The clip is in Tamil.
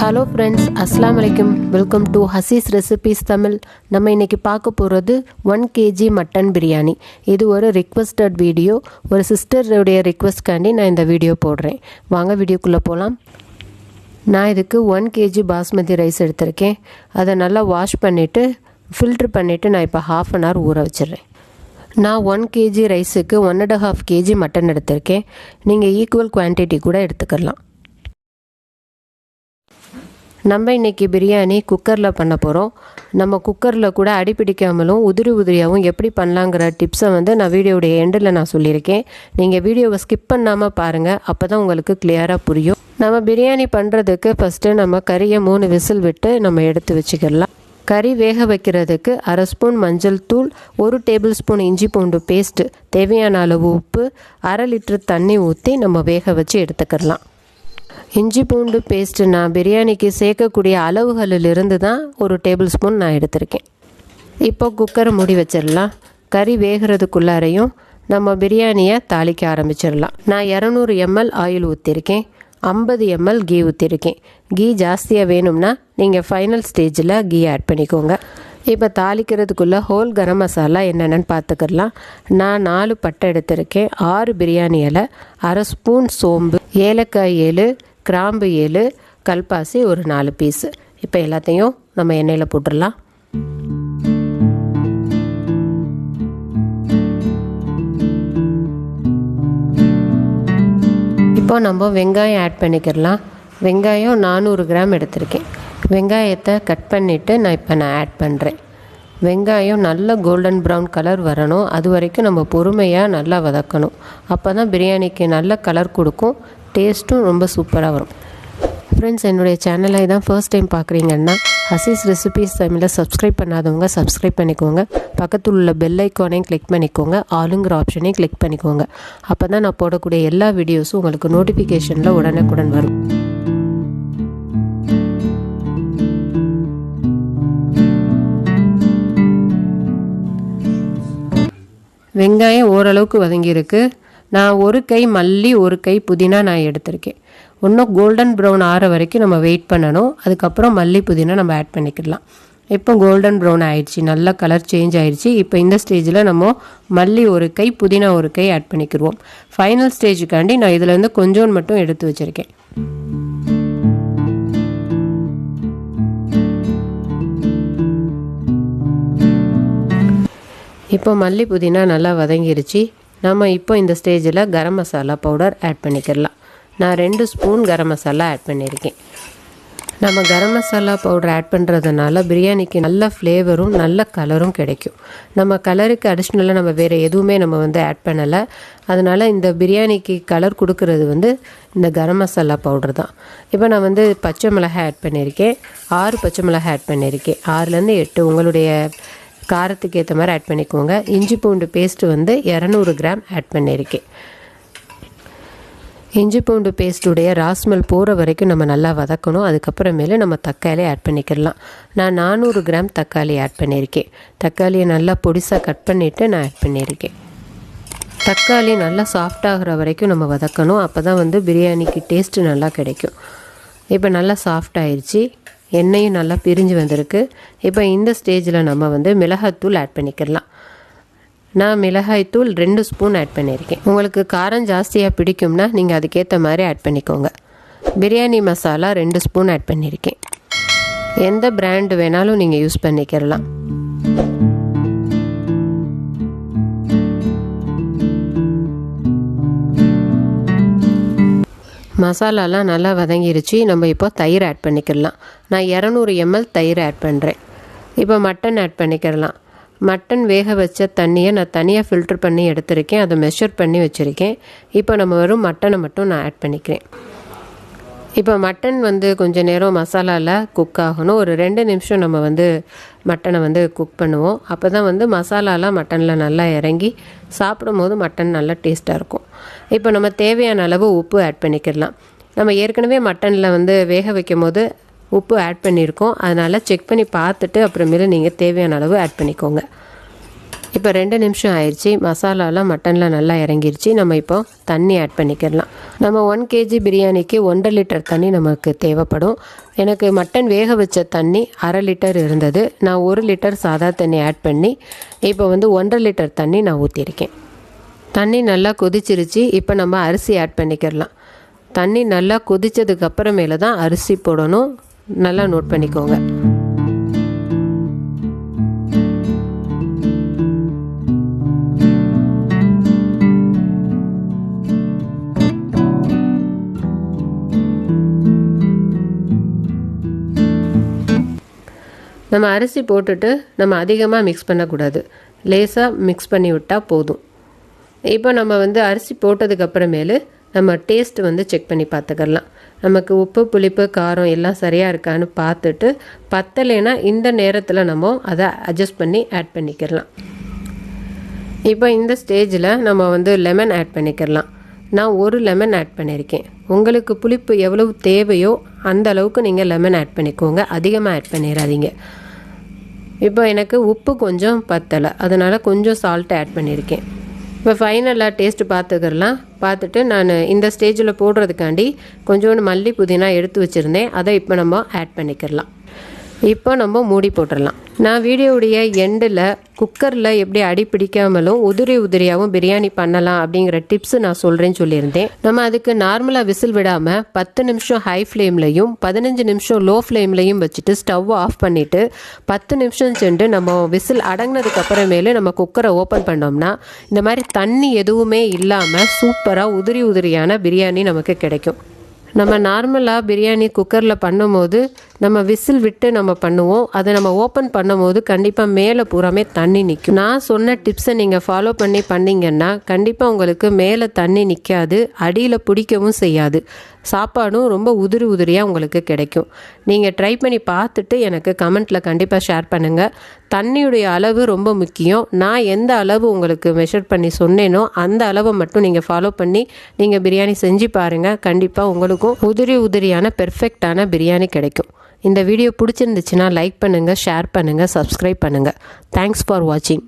ஹலோ ஃப்ரெண்ட்ஸ், அஸ்ஸலாமு அலைக்கும். Welcome to Hasee's recipes Tamil. நம்ம இன்றைக்கி பார்க்க போகிறது 1 kg மட்டன் பிரியாணி. இது ஒரு ரிக்வெஸ்டட் வீடியோ. ஒரு சிஸ்டருடைய ரிக்வெஸ்ட்காண்டி நான் இந்த வீடியோ போடுறேன். வாங்க வீடியோக்குள்ளே போகலாம். நான் இதுக்கு 1 kg பாஸ்மதி ரைஸ் எடுத்திருக்கேன். அதை நல்லா வாஷ் பண்ணிவிட்டு ஃபில்ட்ரு பண்ணிவிட்டு நான் இப்போ ½ அன் ஹவர் ஊற வச்சிடுறேன். நான் 1 kg ரைஸுக்கு 1.5 kg மட்டன் எடுத்திருக்கேன். நீங்கள் ஈக்குவல் குவான்டிட்டி கூட எடுத்துக்கலாம். நம்ம இன்றைக்கி பிரியாணி குக்கரில் பண்ண போகிறோம். நம்ம குக்கரில் கூட அடிப்பிடிக்காமலும் உதிரியாகவும் எப்படி பண்ணலாங்கிற டிப்ஸை நான் வீடியோடைய எண்டில் நான் சொல்லியிருக்கேன். நீங்கள் வீடியோவை ஸ்கிப் பண்ணாமல் பாருங்கள், அப்போ தான் உங்களுக்கு கிளியராக புரியும். நம்ம பிரியாணி பண்ணுறதுக்கு ஃபஸ்ட்டு நம்ம கறியை 3 விசில் விட்டு நம்ம எடுத்து வச்சுக்கலாம். கறி வேக வைக்கிறதுக்கு 1/2 ஸ்பூன் மஞ்சள் தூள், 1 டேபிள் ஸ்பூன் இஞ்சி பூண்டு பேஸ்ட்டு, தேவையான அளவு உப்பு, 1/2 லிட்டர் தண்ணி ஊற்றி நம்ம வேக வச்சு எடுத்துக்கலாம். இஞ்சி பூண்டு பேஸ்ட்டு நான் பிரியாணிக்கு சேர்க்கக்கூடிய அளவுகளிலிருந்து தான் 1 டேபிள் ஸ்பூன் நான் எடுத்திருக்கேன். இப்போ குக்கரை மூடி வச்சிடலாம். கறி வேகிறதுக்குள்ளாரையும் நம்ம பிரியாணியை தாளிக்க ஆரம்பிச்சிடலாம். நான் 200 ml ஆயில் ஊற்றிருக்கேன், 50 ml கீ ஊற்றிருக்கேன். கீ ஜாஸ்தியாக வேணும்னா நீங்கள் ஃபைனல் ஸ்டேஜில் கீ ஆட் பண்ணிக்கோங்க. இப்போ தாளிக்கிறதுக்குள்ளே ஹோல் கரம் மசாலா என்னென்னு பார்த்துக்கலாம். நான் 4 பட்டை எடுத்திருக்கேன், 6 பிரியாணி இலை, 1/2 ஸ்பூன் சோம்பு, ஏலக்காய் 7, கிராம்பு 7, கல்பாசி ஒரு 4 பீஸு. இப்போ எல்லாத்தையும் நம்ம எண்ணெயில் போட்டுடலாம். இப்போ நம்ம வெங்காயம் ஆட் பண்ணிக்கிடலாம். வெங்காயம் 400 கிராம் எடுத்திருக்கேன். வெங்காயத்தை கட் பண்ணிவிட்டு நான் ஆட் பண்ணுறேன். வெங்காயம் நல்ல கோல்டன் ப்ரௌன் கலர் வரணும். அது வரைக்கும் நம்ம பொறுமையாக நல்லா வதக்கணும். அப்போ தான் பிரியாணிக்கு நல்ல கலர் கொடுக்கும், டேஸ்ட்டும் ரொம்ப சூப்பராக வரும். ஃப்ரெண்ட்ஸ், என்னுடைய சேனலை தான் ஃபர்ஸ்ட் டைம் பார்க்குறீங்கன்னா ஹசீஸ் ரெசிபீஸ் தமிழில் சப்ஸ்கிரைப் பண்ணாதவங்க சப்ஸ்கிரைப் பண்ணிக்கோங்க. பக்கத்தில் உள்ள பெல் ஐக்கானையும் கிளிக் பண்ணிக்கோங்க, ஆளுங்கிற ஆப்ஷனையும் கிளிக் பண்ணிக்கோங்க. அப்போ தான் நான் போடக்கூடிய எல்லா வீடியோஸும் உங்களுக்கு நோட்டிஃபிகேஷனில் உடனுக்குடன் வரும். வெங்காயம் ஓரளவுக்கு வதங்கியிருக்கு. நான் 1 கை மல்லி, 1 கை புதினா நான் எடுத்திருக்கேன். இன்னும் கோல்டன் ப்ரௌன் ஆற வரைக்கும் நம்ம வெயிட் பண்ணணும். அதுக்கப்புறம் மல்லி புதினா நம்ம ஆட் பண்ணிக்கலாம். இப்போ கோல்டன் ப்ரௌன் ஆயிடுச்சு, நல்ல கலர் சேஞ்ச் ஆயிடுச்சு. இப்போ இந்த ஸ்டேஜில் நம்ம மல்லி 1 கை, புதினா 1 கை ஆட் பண்ணிக்கிடுவோம். ஃபைனல் ஸ்டேஜுக்காண்டி நான் இதுலேருந்து கொஞ்சோண்டு மட்டும் எடுத்து வச்சுருக்கேன். இப்போ மல்லி புதினா நல்லா வதங்கிருச்சு. நம்ம இப்போ இந்த ஸ்டேஜில் கரம் மசாலா பவுடர் ஆட் பண்ணிக்கிடலாம். நான் 2 ஸ்பூன் கரம் மசாலா ஆட் பண்ணியிருக்கேன். நம்ம கரம் மசாலா பவுடர் ஆட் பண்ணுறதுனால பிரியாணிக்கு நல்ல ஃப்ளேவரும் நல்ல கலரும் கிடைக்கும். நம்ம கலருக்கு அடிஷ்னலாக நம்ம வேறு எதுவுமே நம்ம ஆட் பண்ணலை. அதனால் இந்த பிரியாணிக்கு கலர் கொடுக்கறது இந்த கரம் மசாலா பவுடர் தான். இப்போ நான் பச்சை மிளகாய் ஆட் பண்ணியிருக்கேன். 6 பச்சை மிளகாய் ஆட் பண்ணியிருக்கேன். 6லேருந்து 8 உங்களுடைய காரத்துக்கு ஏற்ற மாதிரி ஆட் பண்ணிக்கோங்க. இஞ்சி பூண்டு பேஸ்ட்டு 200 கிராம் ஆட் பண்ணியிருக்கேன். இஞ்சி பூண்டு பேஸ்ட்டுடைய ராஸ்மெல் போகிற வரைக்கும் நம்ம நல்லா வதக்கணும். அதுக்கப்புறமேலே நம்ம தக்காளி ஆட் பண்ணிக்கிடலாம். நான் 400 கிராம் தக்காளி ஆட் பண்ணியிருக்கேன். தக்காளியை நல்லா பொடிசாக கட் பண்ணிவிட்டு நான் ஆட் பண்ணியிருக்கேன். தக்காளி நல்லா சாஃப்டாகிற வரைக்கும் நம்ம வதக்கணும். அப்போ தான் பிரியாணிக்கு டேஸ்ட்டு நல்லா கிடைக்கும். இப்போ நல்லா சாஃப்ட் ஆயிடுச்சு, எண்ணெயும் நல்லா பிரிஞ்சு வந்திருக்கு. இப்போ இந்த ஸ்டேஜில் நம்ம மிளகாய்த்தூள் ஆட் பண்ணிக்கிடலாம். நான் மிளகாய்த்தூள் 2 ஸ்பூன் ஆட் பண்ணியிருக்கேன். உங்களுக்கு காரம் ஜாஸ்தியாக பிடிக்கும்னா நீங்கள் அதுக்கேற்ற மாதிரி ஆட் பண்ணிக்கோங்க. பிரியாணி மசாலா 2 ஸ்பூன் ஆட் பண்ணியிருக்கேன். எந்த பிராண்டு வேணாலும் நீங்கள் யூஸ் பண்ணிக்கிடலாம். மசாலாலாம் நல்லா வதங்கிருச்சு. நம்ம இப்போ தயிர் ஆட் பண்ணிக்கிடலாம். நான் 200 ml தயிர் ஆட் பண்ணுறேன். இப்போ மட்டன் ஆட் பண்ணிக்கிடலாம். மட்டன் வேக வச்ச தண்ணியை நான் தனியாக ஃபில்ட்ரு பண்ணி எடுத்திருக்கேன். அதை மெஷர் பண்ணி வச்சுருக்கேன். இப்போ நம்ம வெறும் மட்டனை மட்டும் நான் ஆட் பண்ணிக்கிறேன். இப்போ மட்டன் கொஞ்சம் நேரம் மசாலாவில் குக் ஆகணும். ஒரு 2 நிமிஷம் நம்ம மட்டனை குக் பண்ணுவோம். அப்போ தான் மசாலாலாம் மட்டனில் நல்லா இறங்கி சாப்பிடும் போது மட்டன் நல்லா டேஸ்ட்டாக இருக்கும். இப்போ நம்ம தேவையான அளவு உப்பு ஆட் பண்ணிக்கிடலாம். நம்ம ஏற்கனவே மட்டனில் வேக வைக்கும் போது உப்பு ஆட் பண்ணியிருக்கோம். அதனால் செக் பண்ணி பார்த்துட்டு அப்புறமேல நீங்கள் தேவையான அளவு ஆட் பண்ணிக்கோங்க. இப்போ 2 நிமிஷம் ஆயிடுச்சு. மசாலாலாம் மட்டனில் நல்லா இறங்கிருச்சு. நம்ம இப்போ தண்ணி ஆட் பண்ணிக்கிடலாம். நம்ம 1 kg பிரியாணிக்கு 1.5 லிட்டர் தண்ணி நமக்கு தேவைப்படும். எனக்கு மட்டன் வேக வச்ச தண்ணி 1/2 லிட்டர் இருந்தது. நான் 1 லிட்டர் சாதா தண்ணி ஆட் பண்ணி இப்போ 1.5 லிட்டர் தண்ணி நான் ஊற்றிருக்கேன். தண்ணி நல்லா கொதிச்சிருச்சு. இப்போ நம்ம அரிசி ஆட் பண்ணிக்கிடலாம். தண்ணி நல்லா கொதித்ததுக்கு அப்புறமேல தான் அரிசி போடணும். நல்லா நோட் பண்ணிக்கோங்க. நம்ம அரிசி போட்டுட்டு நம்ம அதிகமாக மிக்ஸ் பண்ணக்கூடாது. லேசாக மிக்ஸ் பண்ணி விட்டால் போதும். இப்போ நம்ம அரிசி போட்டதுக்கப்புறமேலு நம்ம டேஸ்ட் செக் பண்ணி பார்த்துக்கலாம். நமக்கு உப்பு, புளிப்பு, காரம் எல்லாம் சரியாக இருக்கான்னு பார்த்துட்டு பத்தலைன்னா இந்த நேரத்தில் நம்ம அதை அட்ஜஸ்ட் பண்ணி ஆட் பண்ணிக்கிடலாம். இப்போ இந்த ஸ்டேஜில் நம்ம லெமன் ஆட் பண்ணிக்கிடலாம். நான் 1 லெமன் ஆட் பண்ணியிருக்கேன். உங்களுக்கு புளிப்பு எவ்வளவு தேவையோ அந்த அளவுக்கு நீங்கள் லெமன் ஆட் பண்ணிக்கோங்க. அதிகமாக ஆட் பண்ணிடாதீங்க. இப்போ எனக்கு உப்பு கொஞ்சம் பத்தலை, அதனால் கொஞ்சம் சால்ட் ஆட் பண்ணியிருக்கேன். இப்போ ஃபைனலாக டேஸ்ட்டு பார்த்துக்கலாம். பார்த்துட்டு நான் இந்த ஸ்டேஜில் போடுறதுக்காண்டி கொஞ்சோண்டு மல்லி புதினா எடுத்து வச்சுருந்தேன். அதை இப்போ நம்ம ஆட் பண்ணிக்கிடலாம். இப்போ நம்ம மூடி போட்டுடலாம். நான் வீடியோவுடைய எண்டில் குக்கரில் எப்படி அடி பிடிக்காமலும் உதிரியாகவும் பிரியாணி பண்ணலாம் அப்படிங்கிற டிப்ஸு நான் சொல்லியிருந்தேன். நம்ம அதுக்கு நார்மலாக விசில் விடாமல் 10 நிமிஷம் ஹை ஃப்ளேம்லையும் 15 நிமிஷம் லோ ஃப்ளேம்லையும் வச்சுட்டு ஸ்டவ் ஆஃப் பண்ணிவிட்டு 10 நிமிஷம் சென்று நம்ம விசில் அடங்கினதுக்கு அப்புறமேலே நம்ம குக்கரை ஓப்பன் பண்ணோம்னா இந்த மாதிரி தண்ணி எதுவுமே இல்லாமல் சூப்பராக உதிரியான பிரியாணி நமக்கு கிடைக்கும். நம்ம நார்மலாக பிரியாணி குக்கரில் பண்ணும்போது நம்ம விசில் விட்டு நம்ம பண்ணுவோம். அதை நம்ம ஓப்பன் பண்ணும்போது கண்டிப்பாக மேலே பூராமே தண்ணி நிற்கும். நான் சொன்ன டிப்ஸை நீங்கள் ஃபாலோ பண்ணி பண்ணிங்கன்னா கண்டிப்பாக உங்களுக்கு மேலே தண்ணி நிற்காது, அடியில் பிடிக்கவும் செய்யாது. சாப்பாடும் ரொம்ப உதிரியாக உங்களுக்கு கிடைக்கும். நீங்கள் ட்ரை பண்ணி பார்த்துட்டு எனக்கு கமெண்ட்டில் கண்டிப்பாக ஷேர் பண்ணுங்கள். தண்ணியுடைய அளவு ரொம்ப முக்கியம். நான் எந்த அளவு உங்களுக்கு மெஷர் பண்ணி சொன்னேனோ அந்த அளவை மட்டும் நீங்கள் ஃபாலோ பண்ணி நீங்கள் பிரியாணி செஞ்சு பாருங்கள். கண்டிப்பாக உங்களுக்கும் உதிரியான பெர்ஃபெக்டான பிரியாணி கிடைக்கும். இந்த வீடியோ பிடிச்சிருந்துச்சுன்னா லைக் பண்ணுங்கள், ஷேர் பண்ணுங்கள், சப்ஸ்கிரைப் பண்ணுங்கள். தேங்க்ஸ் ஃபார் வாட்சிங்.